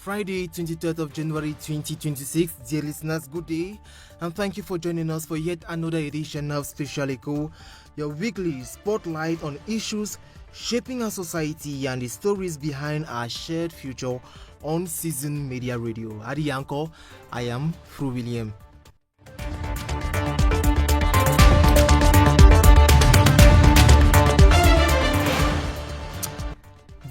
Friday, 23rd of January 2026. Dear listeners, good day, and thank you for joining us for yet another edition of Special Echo, your weekly spotlight on issues shaping our society and the stories behind our shared future on Season Media Radio. At the anchor, I am Fru William.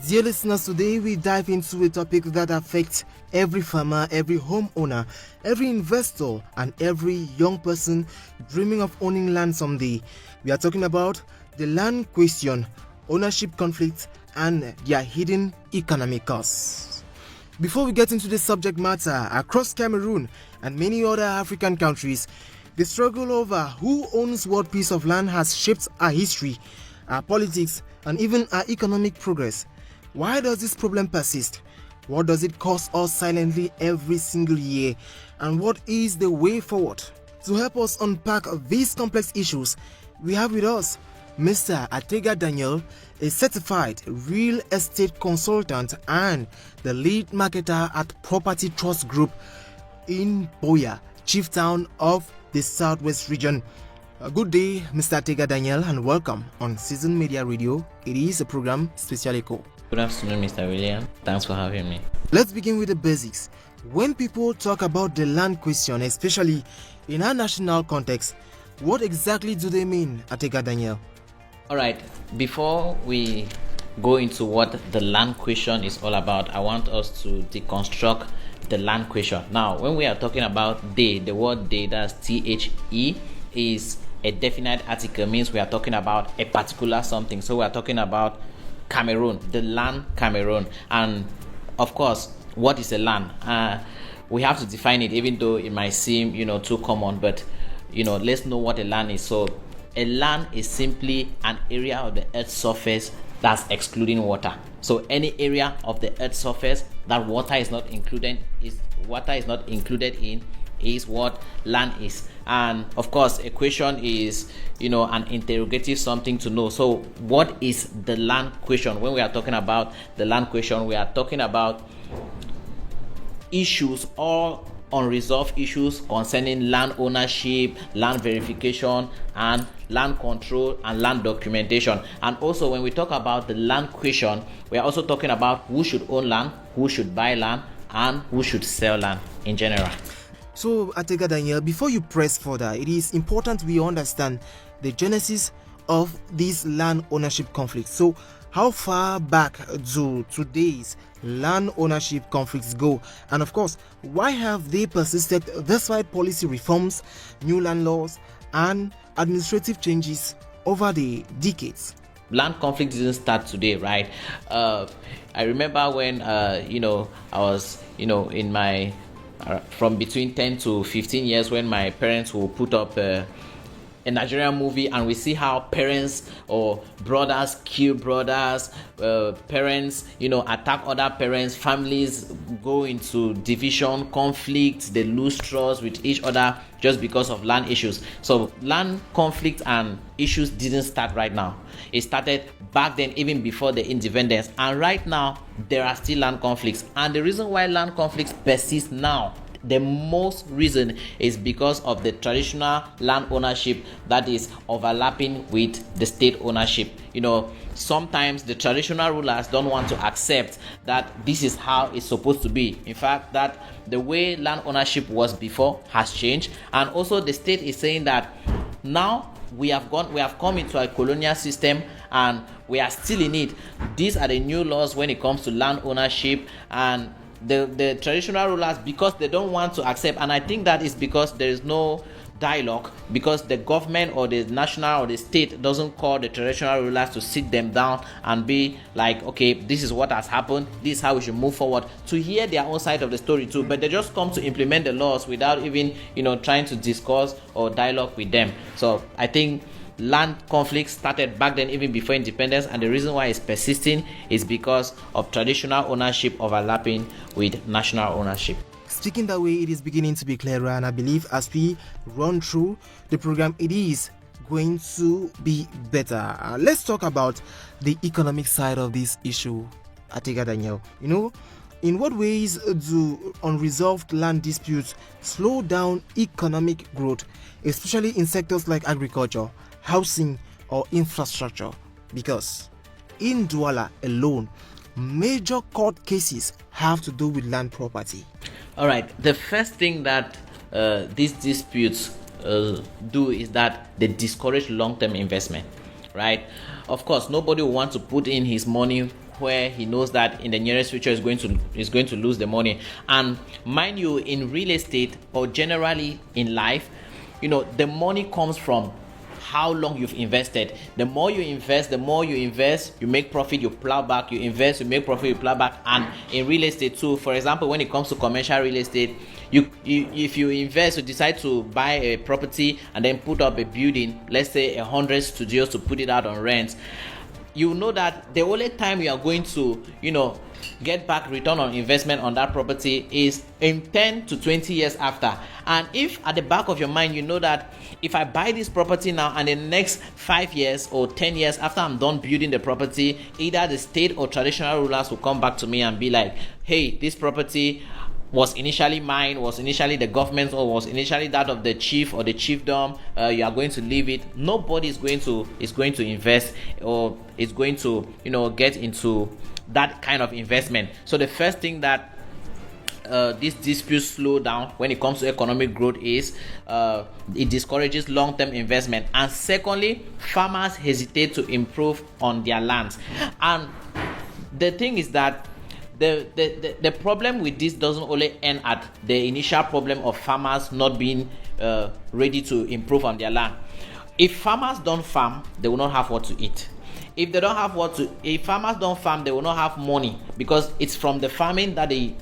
Dear listeners, today we dive into a topic that affects every farmer, every homeowner, every investor, and every young person dreaming of owning land someday. We are talking about the land question, ownership conflicts, and their hidden economic costs. Before we get into the subject matter, across Cameroon and many other African countries, the struggle over who owns what piece of land has shaped our history, our politics, and even our economic progress. Why does this problem persist? What does it cost us silently every single year? And what is the way forward? To help us unpack these complex issues, we have with us Mr. Atega Daniel, a certified real estate consultant and the lead marketer at Property Trust Group in Boya, chief town of the Southwest region. Good day, Mr. Atega Daniel, and welcome on Season Media Radio. It is a program Special Echo. Good afternoon, Mr. William. Thanks for having me. Let's begin with the basics. When people talk about the land question, especially in our national context, what exactly do they mean, Atega Daniel? All right, before we go into what the land question is all about, I want us to deconstruct the land question. Now, when we are talking about the word "they," that's THE, is a definite article, means we are talking about a particular something. So we are talking about Cameroon, the land Cameroon. And of course, what is a land? We have to define it, even though it might seem too common, but let's know what a land is. So a land is simply an area of the earth's surface that's excluding water. So any area of the earth's surface that water is not included in is what land is. And of course, a question is an interrogative something to know. So what is the land question? When we are talking about the land question, we are talking about issues or unresolved issues concerning land ownership, land verification, and land control and land documentation. And also, when we talk about the land question, we are also talking about who should own land, who should buy land, and who should sell land in general. So, Atega Daniel, before you press further, it is important we understand the genesis of these land ownership conflicts. So, how far back do today's land ownership conflicts go? And of course, why have they persisted despite policy reforms, new land laws, and administrative changes over the decades? Land conflict didn't start today, right? I remember when I was in my from between 10 to 15 years, when my parents will put up a Nigerian movie, and we see how parents or brothers kill brothers, parents attack other parents, families go into division, conflicts, they lose trust with each other just because of land issues. So land conflict and issues didn't start right now. It started back then, even before the independence, and right now there are still land conflicts. And the reason why land conflicts persist now, the most reason, is because of the traditional land ownership that is overlapping with the state ownership. Sometimes the traditional rulers don't want to accept that this is how it's supposed to be. In fact, that the way land ownership was before has changed, and also the state is saying that now we have come into a colonial system and we are still in it. These are the new laws when it comes to land ownership, and the traditional rulers, because they don't want to accept, and I think that is because there is no dialogue, because the government or the national or the state doesn't call the traditional rulers to sit them down and be like, okay, this is what has happened, this is how we should move forward, to hear their own side of the story too. But they just come to implement the laws without even trying to discuss or dialogue with them. So I think land conflict started back then, even before independence, and the reason why it's persisting is because of traditional ownership overlapping with national ownership. Speaking that way, it is beginning to be clearer, and I believe as we run through the program, it is going to be better. Let's talk about the economic side of this issue, Atega Daniel. In what ways do unresolved land disputes slow down economic growth, especially in sectors like agriculture, housing, or infrastructure? Because in Douala alone, major court cases have to do with land property. All right. The first thing that these disputes do is that they discourage long-term investment, right? Of course, nobody will want to put in his money where he knows that in the nearest future is going to lose the money. And mind you, in real estate or generally in life, the money comes from how long you've invested. The more you invest, you make profit, you plow back, you invest, you make profit, you plow back. And in real estate too, for example, when it comes to commercial real estate, if you invest, you decide to buy a property and then put up a building, let's say 100 studios to put it out on rent, you know that the only time you are going to get back return on investment on that property is in 10 to 20 years after. And if at the back of your mind you know that if I buy this property now and in the next 5 years or 10 years after I'm done building the property, either the state or traditional rulers will come back to me and be like, hey, this property was initially mine, was initially the government's, or was initially that of the chief or the chiefdom, you are going to leave it. Nobody is going to invest or is going to get into that kind of investment. So the first thing that these disputes slow down when it comes to economic growth is it discourages long-term investment. And secondly, farmers hesitate to improve on their lands. And the thing is that the problem with this doesn't only end at the initial problem of farmers not being ready to improve on their land. If farmers don't farm, they will not have what to eat. If farmers don't farm, they will not have money, because it's from the farming that they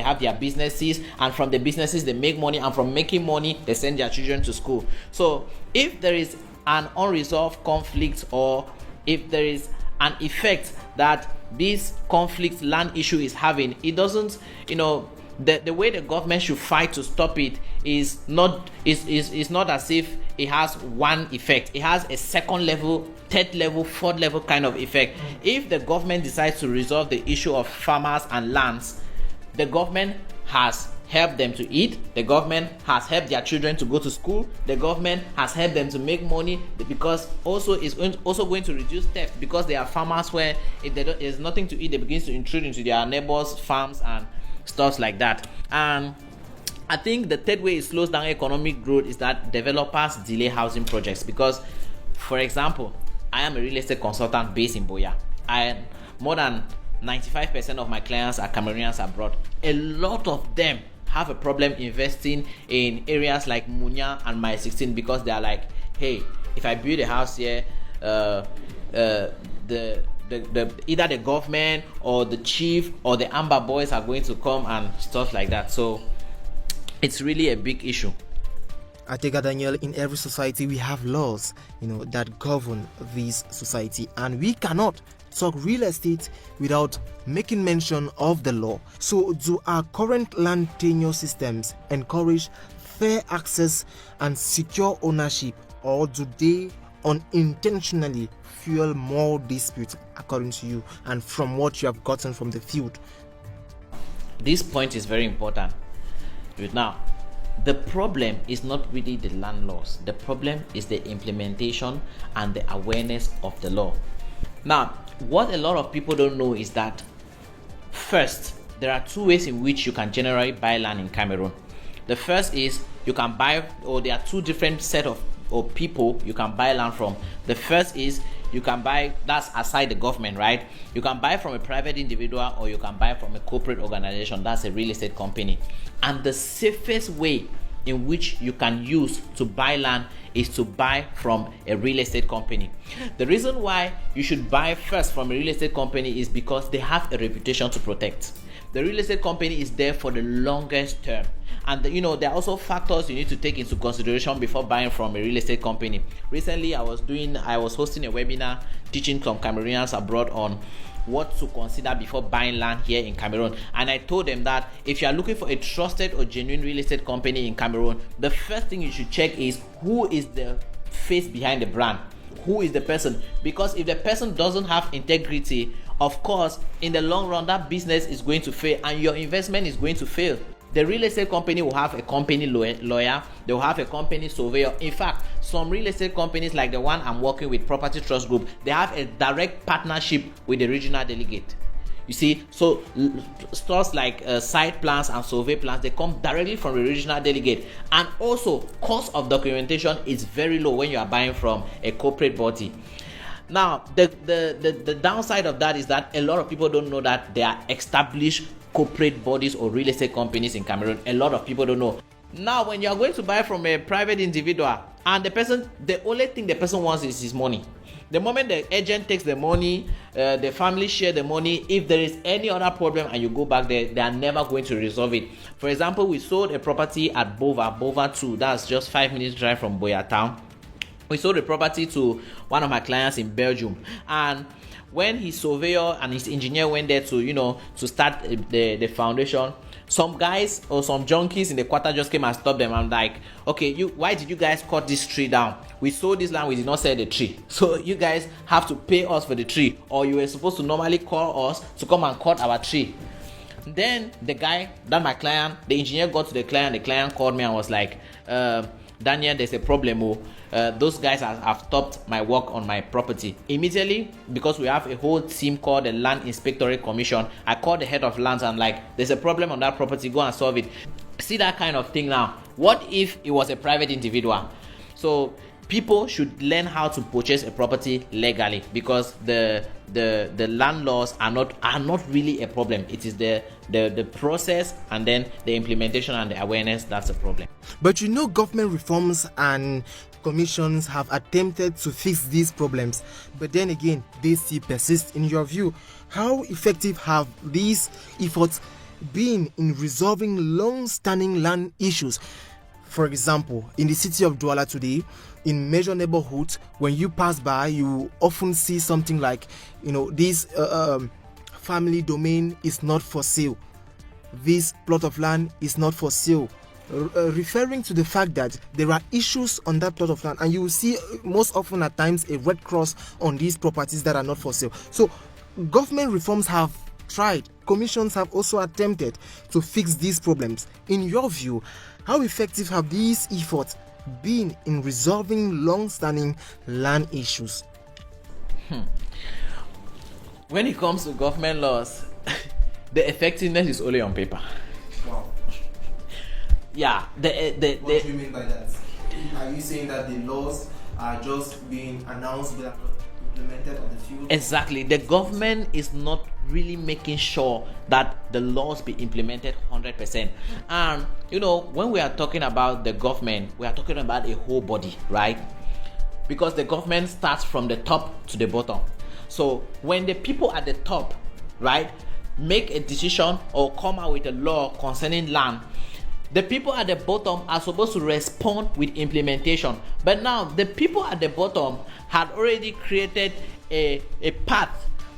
have their businesses, and from the businesses they make money, and from making money they send their children to school. So if there is an unresolved conflict, or if there is an effect that this conflict land issue is having, it doesn't, the way the government should fight to stop it is not as if it has one effect. It has a second level, third level, fourth level kind of effect. If the government decides to resolve the issue of farmers and lands, the government has helped them to eat, the government has helped their children to go to school, the government has helped them to make money, because also is also going to reduce theft, because they are farmers where if there's nothing to eat, they begin to intrude into their neighbors' farms and stuff like that. And I think the third way it slows down economic growth is that developers delay housing projects. Because, for example, I am a real estate consultant based in Boya, and more than 95% of my clients are Cameroonians abroad. A lot of them have a problem investing in areas like Munya and My 16, because they are like, hey, if I build a house here, either the government or the chief or the Amber Boys are going to come and stuff like that. So it's really a big issue. I take it, Daniel, in every society we have laws, that govern this society, and we cannot talk real estate without making mention of the law. So do our current land tenure systems encourage fair access and secure ownership, or do they unintentionally fuel more disputes, according to you and from what you have gotten from the field? This point is very important. Now, the problem is not really the land laws. The problem is the implementation and the awareness of the law. Now, what a lot of people don't know is that, first, there are two ways in which you can generally buy land in Cameroon. The first is you can buy, or there are two different set of people you can buy land from. The first is you can buy, that's aside the government, right? You can buy from a private individual, or you can buy from a corporate organization, that's a real estate company. And the safest way in which you can use to buy land is to buy from a real estate company. The reason why you should buy first from a real estate company is because they have a reputation to protect. The real estate company is there for the longest term. And there are also factors you need to take into consideration before buying from a real estate company. Recently, I was hosting a webinar teaching some Cameroonians abroad on what to consider before buying land here in Cameroon. And I told them that if you are looking for a trusted or genuine real estate company in Cameroon, the first thing you should check is who is the face behind the brand. Who is the person? Because if the person doesn't have integrity, of course, in the long run, that business is going to fail and your investment is going to fail. The real estate company will have a company lawyer, they will have a company surveyor. In fact, some real estate companies like the one I'm working with, Property Trust Group, they have a direct partnership with the regional delegate. You see, so stores like site plans and survey plans, they come directly from the regional delegate. And also, cost of documentation is very low when you are buying from a corporate body. Now, the downside of that is that a lot of people don't know that there are established corporate bodies or real estate companies in Cameroon. A lot of people don't know. Now, when you are going to buy from a private individual and the only thing the person wants is his money. The moment the agent takes the money, the family share the money. If there is any other problem and you go back there, they are never going to resolve it. For example, we sold a property at Bova 2. That's just 5 minutes drive from Boya town. We sold the property to one of my clients in Belgium, and when his surveyor and his engineer went there to start the foundation, some guys or some junkies in the quarter just came and stopped them. I'm like, okay, why did you guys cut this tree down? We sold this land, we did not sell the tree, so you guys have to pay us for the tree, or you were supposed to normally call us to come and cut our tree. Then my client, the engineer got to the client called me and was like, Daniel, there's a problem. Those guys have stopped my work on my property. Immediately, because we have a whole team called the Land Inspectorate Commission, I called the head of lands and like, there's a problem on that property, go and solve it. See that kind of thing now. What if it was a private individual? So people should learn how to purchase a property legally, because the land laws are not really a problem. It is the process and then the implementation and the awareness that's a problem. But government reforms and commissions have attempted to fix these problems, but then again they still persist. In your view, how effective have these efforts been in resolving long-standing land issues? For example, in the city of Douala today, in major neighborhoods, when you pass by, you often see something like, this family domain is not for sale. This plot of land is not for sale. Referring to the fact that there are issues on that plot of land, and you will see most often at times a red cross on these properties that are not for sale. So government reforms have tried, commissions have also attempted to fix these problems. In your view, how effective have these efforts been in resolving long-standing land issues? When it comes to government laws, the effectiveness is only on paper. Wow. Yeah. What do you mean by that? Are you saying that the laws are just being announced but are not implemented on the field? Exactly. The government is not really making sure that the laws be implemented 100%. And when we are talking about the government, we are talking about a whole body, right? Because the government starts from the top to the bottom. So when the people at the top, right, make a decision or come out with a law concerning land, the people at the bottom are supposed to respond with implementation. But now the people at the bottom had already created a path,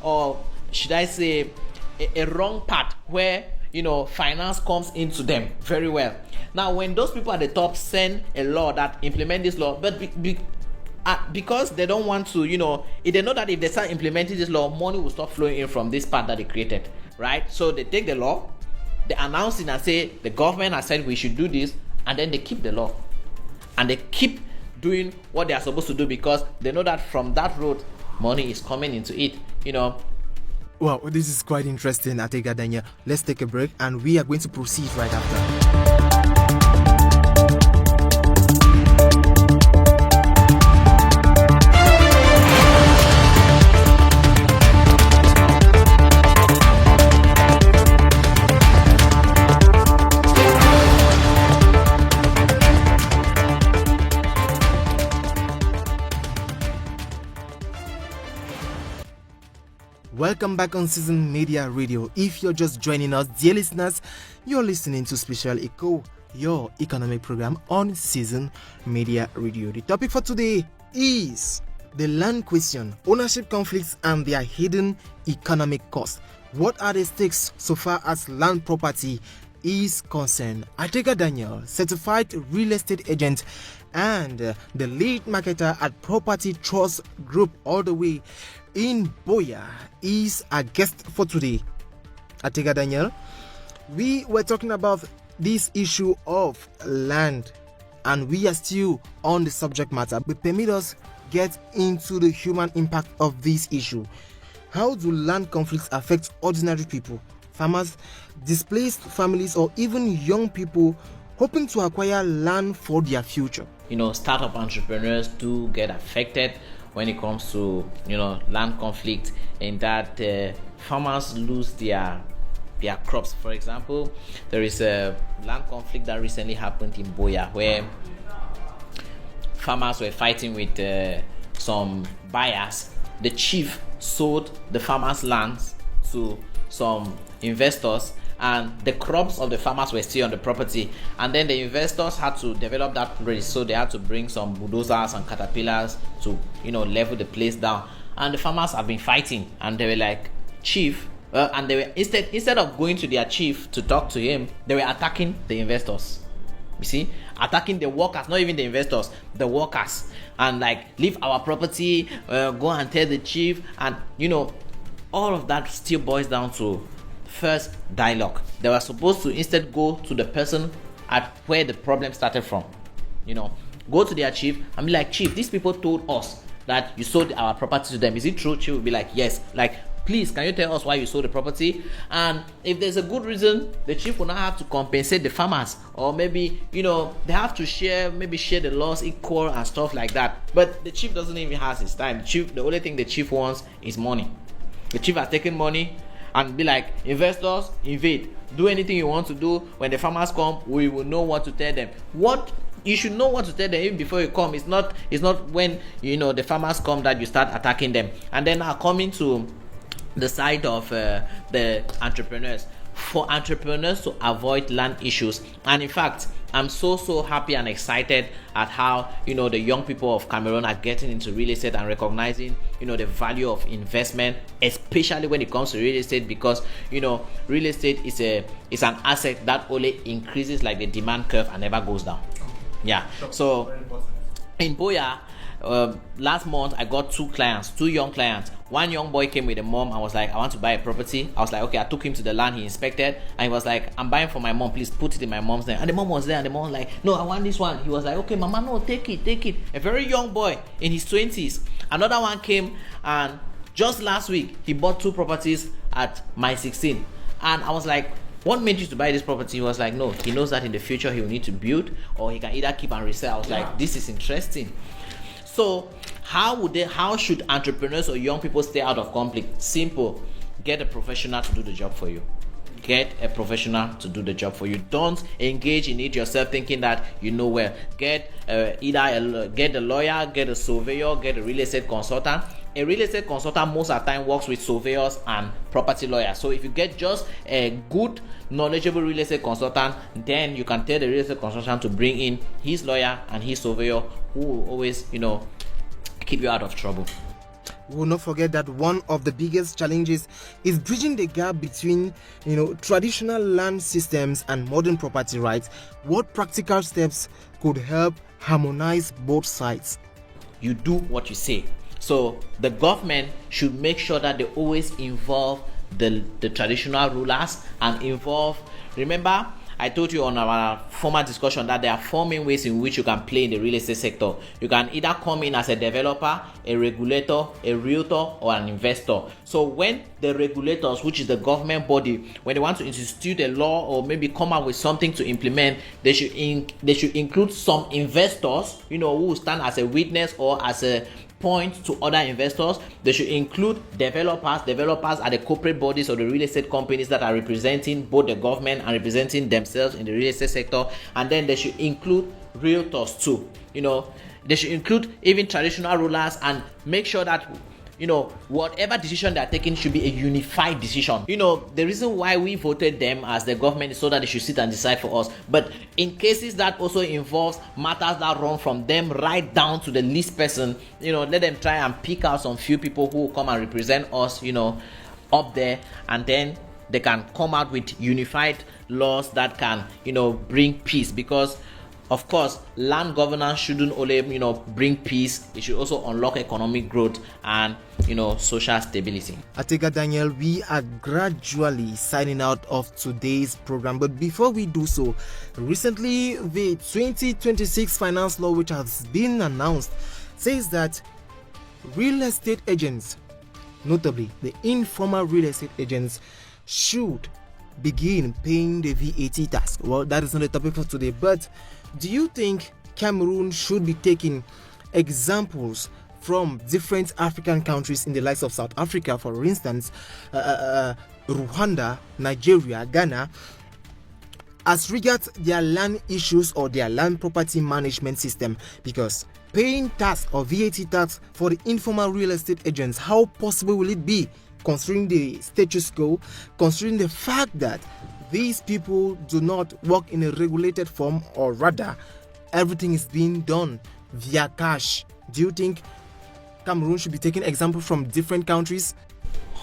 or should I say a wrong path, where finance comes into them very well. Now when those people at the top send a law that implement this law, but because they don't want to, if they know that if they start implementing this law, money will stop flowing in from this path that they created, right? So they take the law, they announce it and say the government has said we should do this, and then they keep the law and they keep doing what they are supposed to do, because they know that from that road money is coming into it. Wow, this is quite interesting, Atega Daniel. Let's take a break and we are going to proceed right after. Welcome back on Season Media Radio. If you're just joining us, dear listeners, you're listening to Special Eco, your economic program on Season Media Radio. The topic for today is the land question, ownership conflicts and their hidden economic costs. What are the stakes so far as land property is concerned? Atega Daniel, certified real estate agent and the lead marketer at Property Trust Group all the way in Boya is our guest for today. Atega Daniel, we were talking about this issue of land, and we are still on the subject matter, but permit us get into the human impact of this issue. How do land conflicts affect ordinary people, farmers, displaced families, or even young people hoping to acquire land for their future? Startup entrepreneurs do get affected when it comes to land conflict, in that farmers lose their crops. For example, there is a land conflict that recently happened in Boya, where farmers were fighting with some buyers. The chief sold the farmers' lands to some investors, and the crops of the farmers were still on the property, and then the investors had to develop that place, so they had to bring some bulldozers and caterpillars to level the place down. And the farmers have been fighting, and they were like, chief, and they were instead of going to their chief to talk to him, they were attacking the investors. You see, attacking the workers, not even the investors, the workers, and like, leave our property, go and tell the chief. And all of that still boils down to first dialogue. They were supposed to instead go to the person at where the problem started from. Go to their chief and be like, chief, these people told us that you sold our property to them. Is it true? Chief will be like, yes. Like, please, can you tell us why you sold the property? And if there's a good reason, the chief will not have to compensate the farmers, or maybe they have to share the loss equal and stuff like that. But the chief doesn't even have his time. The only thing the chief wants is money. The chief has taken money and be like, investors, invade, do anything you want to do. When the farmers come, we will know what to tell them. What you should know what to tell them even before you come. It's not when the farmers come that you start attacking them. And then now coming to the side of the entrepreneurs, for entrepreneurs to avoid land issues. And in fact, I'm so happy and excited at how the young people of Cameroon are getting into real estate and recognizing the value of investment, especially when it comes to real estate, because real estate is an asset that only increases like the demand curve and never goes down. Yeah. So in Boya, last month I got two young clients. One young boy came with a mom and was like, I want to buy a property. I was like, okay. I took him to the land, he inspected, and he was like, I'm buying for my mom, please put it in my mom's name. And the mom was there, and the mom was like, no, I want this one. He was like, okay, mama, no, take it. A very young boy in his 20s. Another one came, and just last week he bought 2 properties at my 16. And I was like, what made you to buy this property? He was like, no, he knows that in the future he will need to build, or he can either keep and resell. I was like, this is interesting. So how should entrepreneurs or young people stay out of conflict? Simple. Get a professional to do the job for you. Get a professional to do the job for you. Don't engage in it yourself thinking that you know well. Get get a lawyer, get a surveyor, get a real estate consultant. A real estate consultant most of the time works with surveyors and property lawyers. So if you get just a good, knowledgeable real estate consultant, then you can tell the real estate consultant to bring in his lawyer and his surveyor, who will always, keep you out of trouble. We will not forget that one of the biggest challenges is bridging the gap between, traditional land systems and modern property rights. What practical steps could help harmonize both sides? You do what you say. So the government should make sure that they always involve the traditional rulers and involve. Remember, I told you on our former discussion that there are 4 main ways in which you can play in the real estate sector. You can either come in as a developer, a regulator, a realtor, or an investor. So when the regulators, which is the government body, when they want to institute a law or maybe come up with something to implement, they should include some investors, who will stand as a witness or as a point to other investors. They should include developers. Developers are the corporate bodies or the real estate companies that are representing both the government and representing themselves in the real estate sector. And then they should include realtors too. They should include even traditional rulers, and make sure that whatever decision they're taking should be a unified decision. The reason why we voted them as the government is so that they should sit and decide for us. But in cases that also involves matters that run from them right down to the least person, let them try and pick out some few people who will come and represent us, up there, and then they can come out with unified laws that can, bring peace. Because Of course, land governance shouldn't only bring peace, it should also unlock economic growth and social stability. Atega Daniel, we are gradually signing out of today's program, but before we do so, recently the 2026 finance law which has been announced says that real estate agents, notably the informal real estate agents, should begin paying the VAT tax. Well, that is not the topic for today, but do you think Cameroon should be taking examples from different African countries in the likes of South Africa, for instance, Rwanda, Nigeria, Ghana, as regards their land issues or their land property management system? Because paying tax or VAT tax for the informal real estate agents, how possible will it be, considering the status quo, considering the fact that these people do not work in a regulated form, or rather everything is being done via cash? Do you think Cameroon should be taking examples from different countries?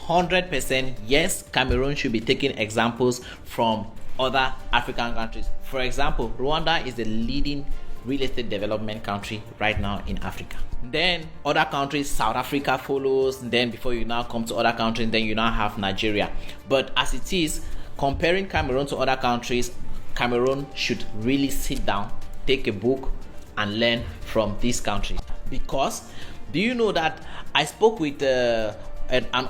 100% yes, Cameroon should be taking examples from other African countries. For example, Rwanda is the leading real estate development country right now in Africa. Then other countries, South Africa follows, then before you now come to other countries, then you now have Nigeria. But as it is, comparing Cameroon to other countries, Cameroon should really sit down, take a book and learn from these countries. Because do you know that I spoke with an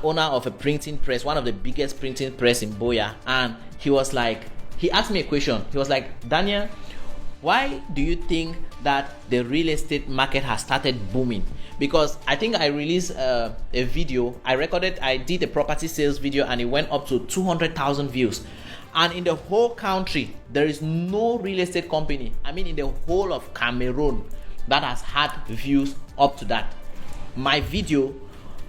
owner of a printing press, one of the biggest printing press in Boya, and he asked me a question. He was like, Daniel, why do you think that the real estate market has started booming? Because I think I released a video, I did a property sales video, and it went up to 200,000 views. And in the whole country, there is no real estate company, in the whole of Cameroon, that has had views up to that. My video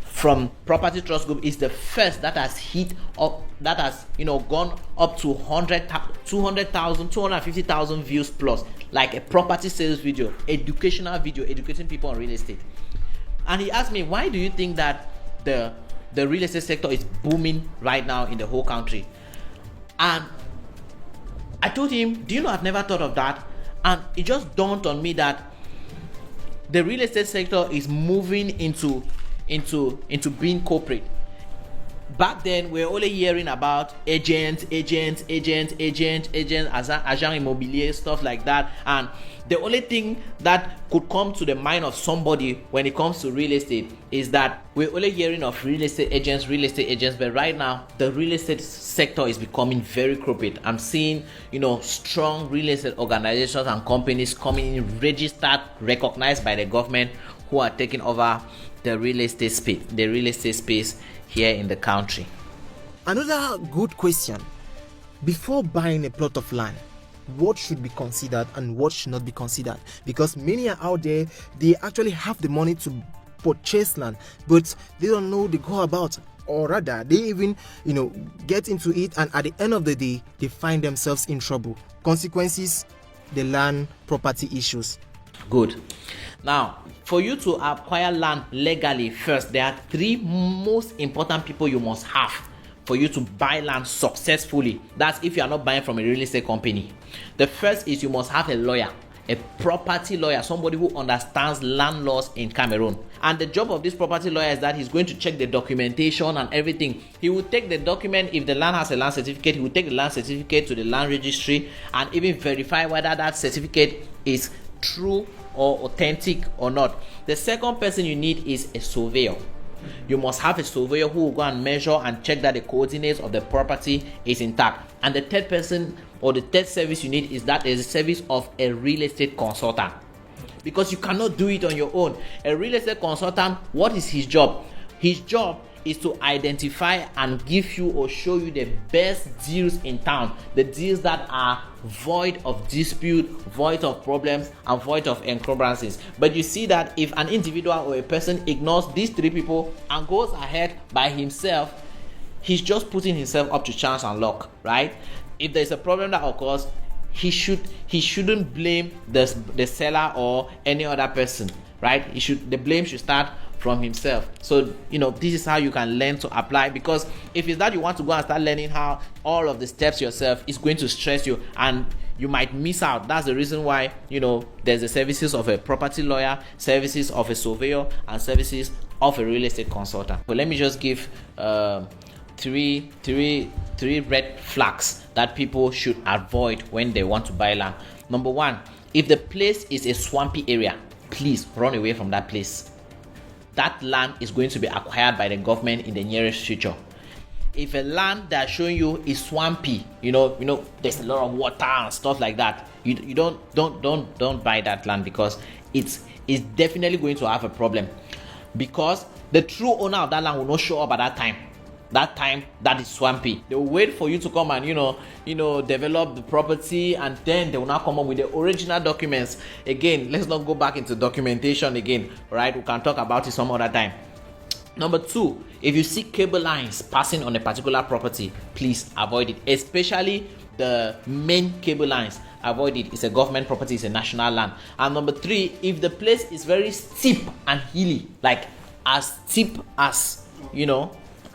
from Property Trust Group is the first that has hit up, that has gone up to 200,000, 250,000 views plus, like a property sales video, educational video, educating people on real estate. And he asked me, why do you think that the real estate sector is booming right now in the whole country? And I told him, do you know, I've never thought of that. And it just dawned on me that the real estate sector is moving into being corporate. Back then, we were only hearing about agents, agent immobilier, stuff like that. And the only thing that could come to the mind of somebody when it comes to real estate is that we're only hearing of real estate agents. But right now, the real estate sector is becoming very corporate. I'm seeing, strong real estate organizations and companies coming in, registered, recognized by the government, who are taking over the real estate space here in the country. Another good question: before buying a plot of land, what should be considered and what should not be considered? Because many are out there, they actually have the money to purchase land, but they don't know the go about, or rather they even get into it, and at the end of the day they find themselves in trouble. Consequences: the land property issues. Good. Now, for you to acquire land legally, first, there are three most important people you must have for you to buy land successfully. That's if you are not buying from a real estate company. The first is you must have a lawyer, a property lawyer, somebody who understands land laws in Cameroon. And the job of this property lawyer is that he's going to check the documentation and everything. He will take the document, if the land has a land certificate, he will take the land certificate to the land registry and even verify whether that certificate is true or authentic or not. The second person you need is a surveyor. You must have a surveyor who will go and measure and check that the coordinates of the property is intact. And the third person or the third service you need is that there's a service of a real estate consultant, because you cannot do it on your own. A real estate consultant, what is his job? His job is to identify and give you or show you the best deals in town, the deals that are void of dispute, void of problems, and void of encumbrances. But you see that if an individual or a person ignores these three people and goes ahead by himself, he's just putting himself up to chance and luck, right? If there's a problem that occurs, he shouldn't blame the seller or any other person, right? The blame should start from himself. So this is how you can learn to apply, because if it's that you want to go and start learning how all of the steps yourself, it's going to stress you, and you might miss out. That's the reason why, there's the services of a property lawyer, services of a surveyor, and services of a real estate consultant. But let me just give three red flags that people should avoid when they want to buy land. Number one, if the place is a swampy area, please run away from that place. That land is going to be acquired by the government in the nearest future. If a land they're showing you is swampy, there's a lot of water and stuff like that, you don't buy that land, because it's definitely going to have a problem, because the true owner of that land will not show up at that time that is swampy. They will wait for you to come and develop the property, and then they will now come up with the original documents. Again, let's not go back into documentation again, right? We can talk about it some other time. Number two, if you see cable lines passing on a particular property, please avoid it, especially the main cable lines. Avoid it. It's a government property, it's a national land. And number three, if the place is very steep and hilly, like as steep as,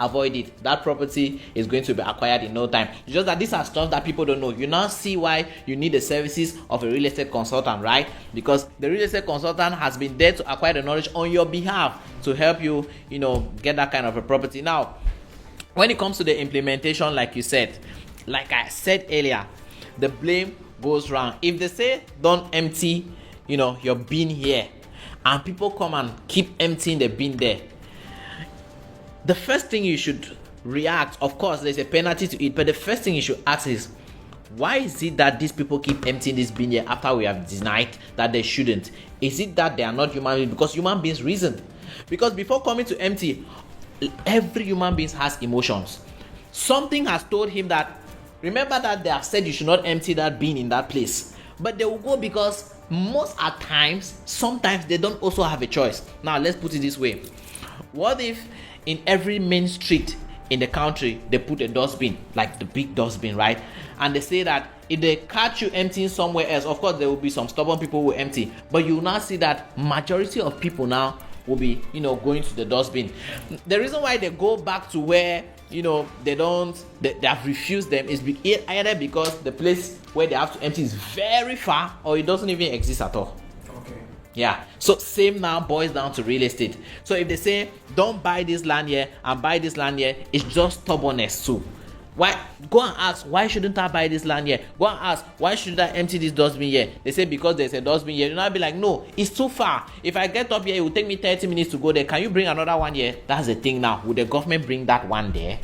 avoid it. That property is going to be acquired in no time. It's just that these are stuff that people don't know. You now see why you need the services of a real estate consultant, right? Because the real estate consultant has been there to acquire the knowledge on your behalf to help you, get that kind of a property. Now, when it comes to the implementation, like I said earlier, the blame goes round. If they say don't empty, your bin here, and people come and keep emptying the bin there, the first thing you should react, of course, there's a penalty to it, but the first thing you should ask is, why is it that these people keep emptying this bin here after we have denied that they shouldn't? Is it that they are not human beings? Because human beings reason. Because before coming to empty, every human being has emotions. Something has told him that, remember that they have said you should not empty that bin in that place. But they will go because sometimes they don't also have a choice. Now, let's put it this way. What if in every main street in the country they put a dustbin, like the big dustbin, right? And they say that if they catch you emptying somewhere else, of course there will be some stubborn people who will empty, but you will now see that majority of people now will be going to the dustbin. The reason why they go back to where they have refused them is either because the place where they have to empty is very far, or it doesn't even exist at all. Yeah, so same now boils down to real estate. So if they say don't buy this land here and buy this land here, it's just stubbornness too. Why? Go and ask, why shouldn't I buy this land here? Go and ask, why should I empty this dustbin here? They say because there's a dustbin here. You'll not be like, no, it's too far. If I get up here, it will take me 30 minutes to go there. Can you bring another one here? That's the thing now. Would the government bring that one there?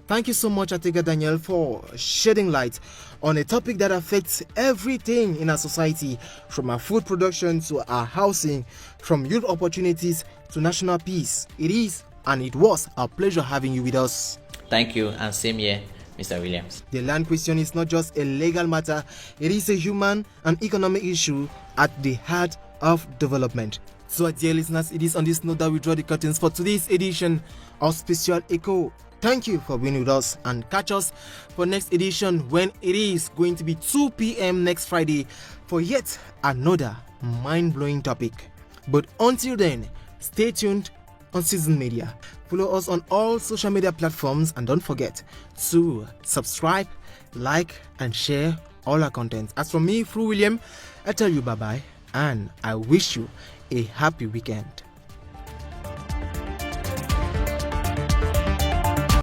Thank you so much, Atega Daniel, for shedding light on a topic that affects everything in our society, from our food production to our housing, from youth opportunities to national peace. It is and it was a pleasure having you with us. Thank you, and same here, Mr. Williams. The land question is not just a legal matter, it is a human and economic issue at the heart of development. So, dear listeners, it is on this note that we draw the curtains for today's edition of Special Echo. Thank you for being with us, and catch us for next edition when it is going to be 2 p.m. next Friday for yet another mind-blowing topic. But until then, stay tuned on Citizen Media. Follow us on all social media platforms, and don't forget to subscribe, like, and share all our content. As from me, Fru William, I tell you bye-bye, and I wish you a happy weekend.